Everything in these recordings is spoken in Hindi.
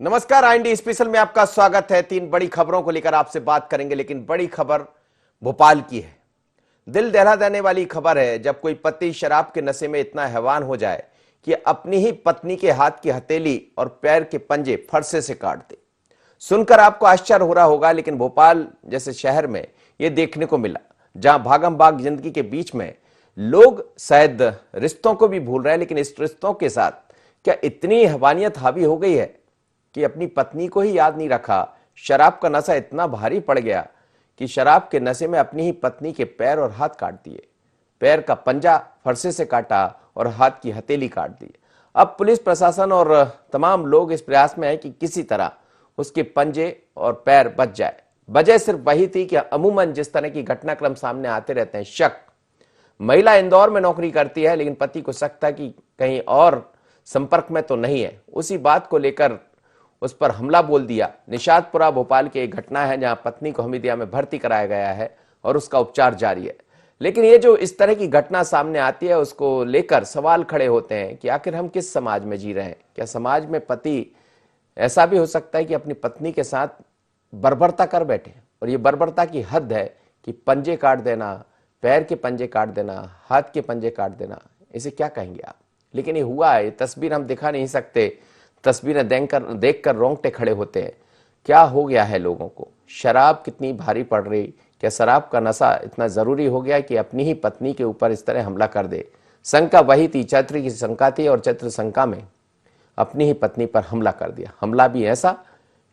नमस्कार, आईएनडी स्पेशल में आपका स्वागत है। तीन बड़ी खबरों को लेकर आपसे बात करेंगे, लेकिन बड़ी खबर भोपाल की है। दिल दहला देने वाली खबर है, जब कोई पति शराब के नशे में इतना हैवान हो जाए कि अपनी ही पत्नी के हाथ की हथेली और पैर के पंजे फरसे से काट दे। सुनकर आपको आश्चर्य हो रहा होगा, लेकिन भोपाल जैसे शहर में यह देखने को मिला, जहां भागम भाग जिंदगी के बीच में लोग शायद रिश्तों को भी भूल रहे हैं, लेकिन इस रिश्तों के साथ क्या इतनी हैवानियत हावी हो गई है कि अपनी पत्नी को ही याद नहीं रखा। शराब का नशा इतना भारी पड़ गया कि शराब के नशे में अपनी ही पत्नी के पैर और हाथ काट दिए, पैर का पंजा फरसे से काटा और हाथ की हथेली काट दी। अब पुलिस प्रशासन और तमाम लोग इस प्रयास में है कि किसी तरह उसके पंजे और पैर बच जाए। वजह सिर्फ वही थी कि अमूमन जिस तरह की घटनाक्रम सामने आते रहते हैं, शक, महिला इंदौर में नौकरी करती है, लेकिन पति को शक था कि कहीं और संपर्क में तो नहीं है। उसी बात को लेकर उस पर हमला बोल दिया। निशातपुरा भोपाल की एक घटना है, जहां पत्नी को हमीदिया में भर्ती कराया गया है और उसका उपचार जारी है। लेकिन ये जो इस तरह की घटना सामने आती है, उसको लेकर सवाल खड़े होते हैं कि आखिर हम किस समाज में जी रहे हैं। क्या समाज में पति ऐसा भी हो सकता है कि अपनी पत्नी के साथ बर्बरता कर बैठे, और ये बर्बरता की हद है कि पंजे काट देना, पैर के पंजे काट देना, हाथ के पंजे काट देना। इसे क्या कहेंगे आप? लेकिन ये हुआ है। ये तस्वीर हम दिखा नहीं सकते, तस्वीरें देखकर रोंगटे खड़े होते हैं। क्या हो गया है लोगों को? शराब कितनी भारी पड़ रही? क्या शराब का नशा इतना जरूरी हो गया कि अपनी ही पत्नी के ऊपर इस तरह हमला कर दे? शंका वही थी, चैत्र की शंका थी, और चैत्र शंका में अपनी ही पत्नी पर हमला कर दिया। हमला भी ऐसा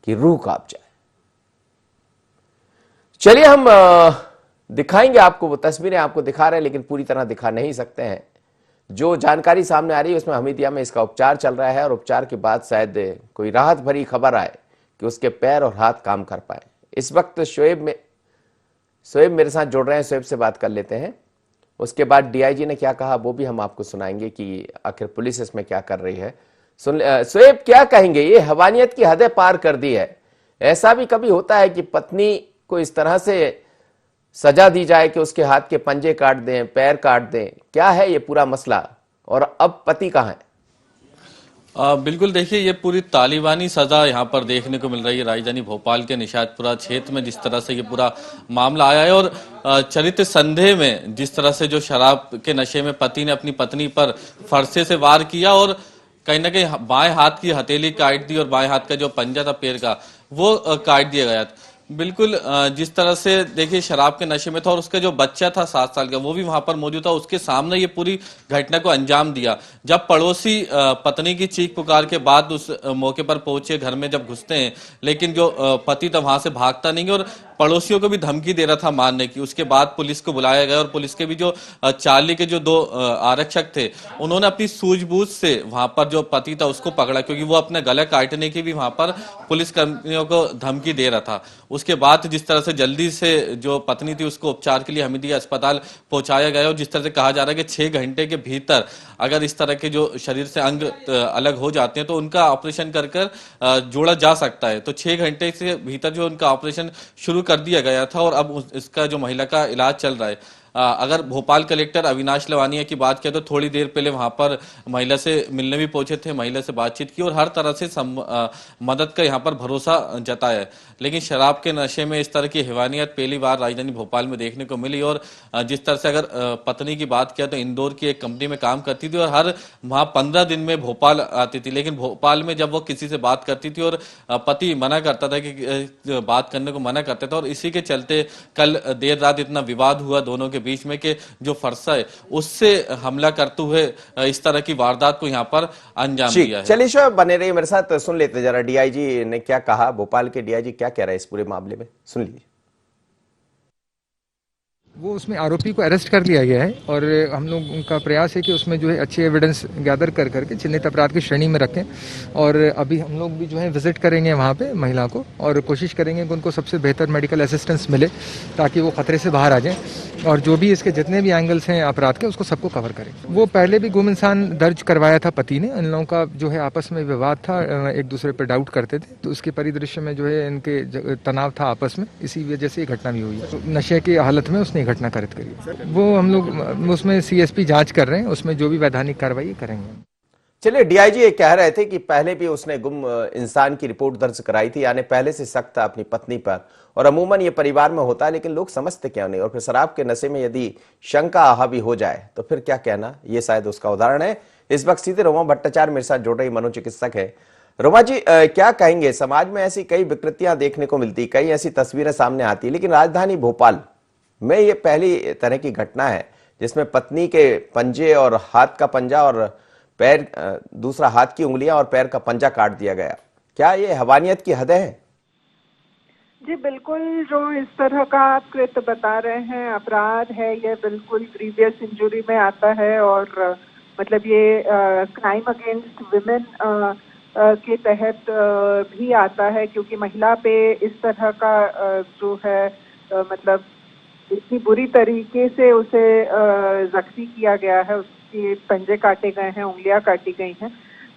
कि रूह कांप जाए। चलिए हम दिखाएंगे आपको, वो तस्वीरें आपको दिखा रहे हैं, लेकिन पूरी तरह दिखा नहीं सकते हैं। जो जानकारी सामने आ रही है उसमें हमीदिया में इसका उपचार चल रहा है, और उपचार के बाद शायद कोई राहत भरी खबर आए कि उसके पैर और हाथ काम कर पाए। इस वक्त शोएब मेरे साथ जुड़ रहे हैं, शोएब से बात कर लेते हैं। उसके बाद डीआईजी ने क्या कहा वो भी हम आपको सुनाएंगे कि आखिर पुलिस इसमें क्या कर रही है। शोएब, क्या कहेंगे? ये हैवानियत की हदें पार कर दी है। ऐसा भी कभी होता है कि पत्नी को इस तरह से सजा दी जाए कि उसके हाथ के पंजे काट दें, पैर काट दें? क्या है ये पूरा मसला, और अब पति कहां है? बिल्कुल, देखिए ये पूरी तालिबानी सजा यहाँ पर देखने को मिल रही है राजधानी भोपाल के निशातपुरा क्षेत्र में। जिस तरह से ये पूरा मामला आया है, और चरित्र संदेह में जिस तरह से जो शराब के नशे में पति ने अपनी पत्नी पर फरसे से वार किया और कहीं ना कहीं बाएं हाथ की हथेली काट दी, और बाएं हाथ का जो पंजा था पैर का वो काट दिया गया। बिल्कुल, जिस तरह से देखिए शराब के नशे में था, और उसका जो बच्चा था 7 साल का वो भी वहां पर मौजूद था, उसके सामने ये पूरी घटना को अंजाम दिया। जब पड़ोसी पत्नी की चीख पुकार के बाद उस मौके पर पहुंचे, घर में जब घुसते हैं, लेकिन जो पति था वहां से भागता नहीं, और पड़ोसियों को भी धमकी दे रहा था मारने की। उसके बाद पुलिस को बुलाया गया, और पुलिस के भी जो चार्ली के जो 2 आरक्षक थे, उन्होंने अपनी सूझबूझ से वहां पर जो पति था उसको पकड़ा, क्योंकि वो अपने गले काटने की भी वहां पर पुलिस कर्मियों को धमकी दे रहा था। उसके बाद जिस तरह से जल्दी से जो पत्नी थी उसको उपचार के लिए हमीदिया अस्पताल पहुंचाया गया, और जिस तरह से कहा जा रहा है कि 6 घंटे के भीतर अगर इस तरह के जो शरीर से अंग अलग हो जाते हैं तो उनका ऑपरेशन कर जोड़ा जा सकता है। तो 6 घंटे से भीतर जो उनका ऑपरेशन शुरू कर दिया गया था, और अब इसका जो महिला का इलाज चल रहा है। अगर भोपाल कलेक्टर अविनाश लवानिया की बात करें तो थोड़ी देर पहले वहां पर महिला से मिलने भी पहुंचे थे, महिला से बातचीत की, और हर तरह से मदद का यहां पर भरोसा जताया है। लेकिन शराब के नशे में इस तरह की हैवानियत पहली बार राजधानी भोपाल में देखने को मिली। और जिस तरह से अगर पत्नी की बात किया तो इंदौर की एक कंपनी में काम करती थी, और हर वहां 15 दिन में भोपाल आती थी। लेकिन भोपाल में जब वो किसी से बात करती थी और पति मना करता था कि बात करने को मना करता था, और इसी के चलते कल देर रात इतना विवाद हुआ दोनों के बीच में कि जो फरसा है उससे हमला करते हुए इस तरह की वारदात को यहां पर अंजाम दिया है। चलिए शोएब, बने रहिए मेरे साथ, सुन लेते जरा डीआईजी ने क्या कहा। भोपाल के डीआईजी क्या कह रहे हैं इस पूरे मामले में, सुन लीजिए। वो उसमें आरोपी को अरेस्ट कर लिया गया है, और हम लोग उनका प्रयास है कि उसमें जो है अच्छी एविडेंस गैदर कर करके चिन्हित अपराध की श्रेणी में रखें। और अभी हम लोग भी जो है विजिट करेंगे वहाँ पे महिला को, और कोशिश करेंगे कि उनको सबसे बेहतर मेडिकल असिस्टेंस मिले ताकि वो खतरे से बाहर आ जाएं, और जो भी इसके जितने भी एंगल्स हैं अपराध के उसको सबको कवर करें। वो पहले भी गुम इंसान दर्ज करवाया था पति ने। इन लोगों का जो है आपस में विवाद था, एक दूसरे पर डाउट करते थे, तो उसके परिदृश्य में जो है इनके तनाव था आपस में, इसी वजह से ये घटना भी हुई है। तो नशे की हालत में उसने घटना कारित करी। वो हम लोग उसमें सीएसपी जांच कर रहे हैं, उसमें जो भी वैधानिक कार्रवाई करेंगे। चलिए, डीआईजी ये कह रहे थे कि पहले भी उसने गुम इंसान की रिपोर्ट दर्ज कराई थी, यानी पहले से शक था अपनी पत्नी पर, और अमूमन ये परिवार में होता है, लेकिन लोग समझते क्यों नहीं। और फिर शराब के नशे में यदि शंका हावी हो जाए तो फिर क्या कहना, ये शायद उसका उदाहरण है। इस वक्त सीधे रोमा भट्टाचार्य मेरे साथ जुड़ रही मनोचिकित्सक है। रोमा जी, क्या कहेंगे, समाज में ऐसी कई विकृतियां देखने को मिलती, कई ऐसी तस्वीरें सामने आती, लेकिन राजधानी भोपाल में ये पहली तरह की घटना है जिसमें पत्नी के पंजे और हाथ का पंजा और पैर, दूसरा हाथ की उंगलियां और पैर का पंजा काट दिया गया। क्या ये हैवानियत की हद है? जी बिल्कुल, जो इस तरह का आप कृत्य बता रहे हैं अपराध है, ये बिल्कुल ग्रीवियस इंजरी में आता है और मतलब ये क्राइम अगेंस्ट विमेन के तहत भी आता है, क्योंकि महिला पे इस तरह का जो है मतलब इतनी बुरी तरीके से उसे जख्मी किया गया है, उसके पंजे काटे गए हैं, उंगलियां काटी गई हैं।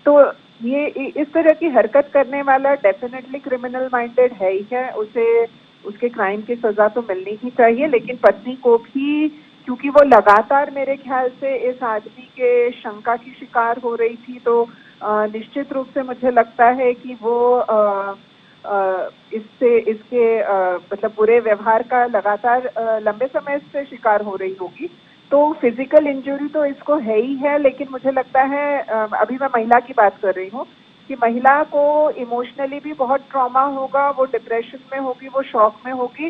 तो ये इस तरह की हरकत करने वाला डेफिनेटली क्रिमिनल माइंडेड है ही है, उसे उसके क्राइम की सजा तो मिलनी ही चाहिए। लेकिन पत्नी को भी, क्योंकि वो लगातार मेरे ख्याल से इस आदमी के शंका की शिकार हो रही थी, तो निश्चित रूप से मुझे लगता है कि वो इसके मतलब बुरे व्यवहार का लगातार लंबे समय से शिकार हो रही होगी। तो फिजिकल इंजरी तो इसको है ही है, लेकिन मुझे लगता है अभी मैं महिला की बात कर रही हूँ कि महिला को इमोशनली भी बहुत ट्रॉमा होगा, वो डिप्रेशन में होगी, वो शॉक में होगी।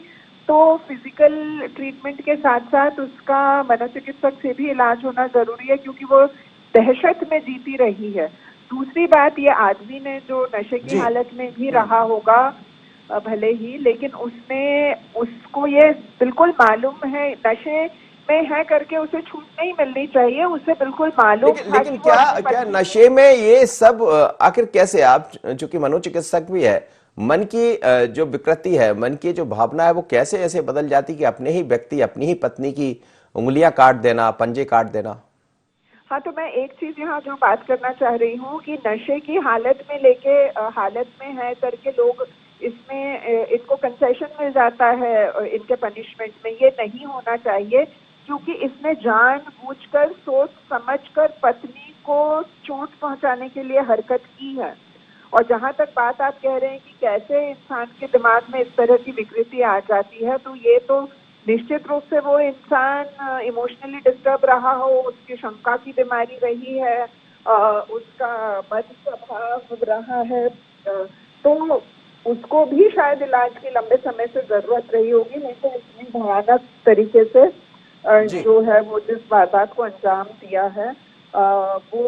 तो फिजिकल ट्रीटमेंट के साथ साथ उसका मनोचिकित्सक से भी इलाज होना जरूरी है, क्योंकि वो दहशत में जीती रही है। दूसरी बात, ये आदमी ने जो नशे की हालत में भी रहा होगा भले ही, लेकिन उसको ये बिल्कुल मालूम है नशे में है करके उसे छूट नहीं मिलनी चाहिए, उसे बिल्कुल मालूम था। लेकिन क्या नशे में ये सब आखिर कैसे, आप चूंकि मनोचिकित्सक भी है, मन की जो विकृति है, मन की जो भावना है, वो कैसे ऐसे बदल जाती कि अपने ही व्यक्ति, अपनी ही पत्नी की उंगलियां काट देना, पंजे काट देना? हाँ, तो मैं एक चीज यहाँ जो बात करना चाह रही हूँ कि नशे की हालत में लेके हालत में है करके लोग इसमें इनको कंसेशन मिल जाता है इनके पनिशमेंट में, ये नहीं होना चाहिए, क्योंकि इसने जानबूझकर सोच समझकर पत्नी को चोट पहुंचाने के लिए हरकत की है। और जहां तक बात आप कह रहे हैं कि कैसे इंसान के दिमाग में इस तरह की विकृति आ जाती है, तो ये तो निश्चित रूप से वो इंसान इमोशनली डिस्टर्ब रहा हो, उसकी शंका की बीमारी रही है, उसका मद स्वभाव रहा है, तो उसको भी शायद इलाज की लंबे समय से जरूरत रही होगी, नहीं तो इतनी भयानक तरीके से जो है वो जिस वारदात को अंजाम दिया है वो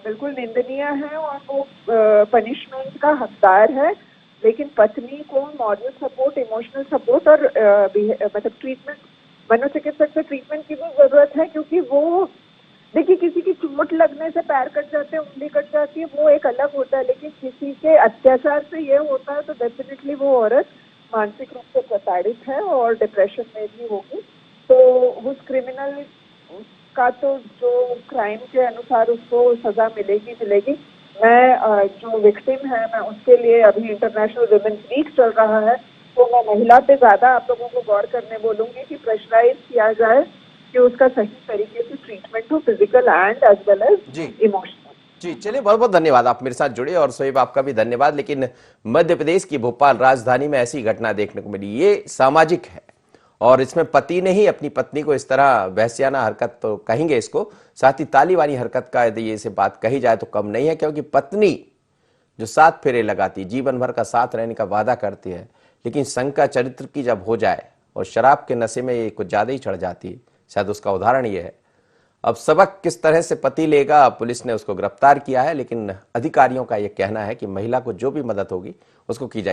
बिल्कुल निंदनीय है और वो पनिशमेंट का हकदार है। लेकिन पत्नी को मॉरल सपोर्ट, इमोशनल सपोर्ट और मतलब ट्रीटमेंट, मनोचिकित्सक से ट्रीटमेंट की भी जरूरत है, क्योंकि वो देखिए किसी की चोट लगने से पैर कट जाते हैं, उंगली कट जाती है, वो एक अलग होता है, लेकिन किसी के अत्याचार से ये होता है तो डेफिनेटली वो औरत मानसिक रूप से प्रताड़ित है और डिप्रेशन में भी होगी। तो उस क्रिमिनल का तो जो क्राइम के अनुसार उसको सजा मिलेगी। मैं जो विक्टिम है, मैं उसके लिए, अभी इंटरनेशनल वुमेन्स वीक चल रहा है, तो मैं महिला पे ज्यादा आप लोगों को गौर करने बोलूंगी कि प्रेशराइज किया जाए कि उसका सही तरीके से ट्रीटमेंट हो, physical and as well as emotional. जी, चलिए, बहुत बहुत धन्यवाद, आप मेरे साथ जुड़े, और सोएब आपका भी धन्यवाद। लेकिन मध्य प्रदेश की भोपाल राजधानी में ऐसी घटना देखने को मिली, ये सामाजिक है, और इसमें पति ने ही अपनी पत्नी को इस तरह वहसियाना हरकत तो कहेंगे इसको, साथ ही तालीबानी हरकत का यदि ये बात कही जाए तो कम नहीं है, क्योंकि पत्नी जो 7 फेरे लगाती, जीवन भर का साथ रहने का वादा करती है, लेकिन शंका चरित्र की जब हो जाए और शराब के नशे में ये कुछ ज्यादा ही चढ़ जाती, शायद उसका उदाहरण ये है। अब सबक किस तरह से पति लेगा, पुलिस ने उसको गिरफ्तार किया है, लेकिन अधिकारियों का यह कहना है कि महिला को जो भी मदद होगी उसको की जाएगी।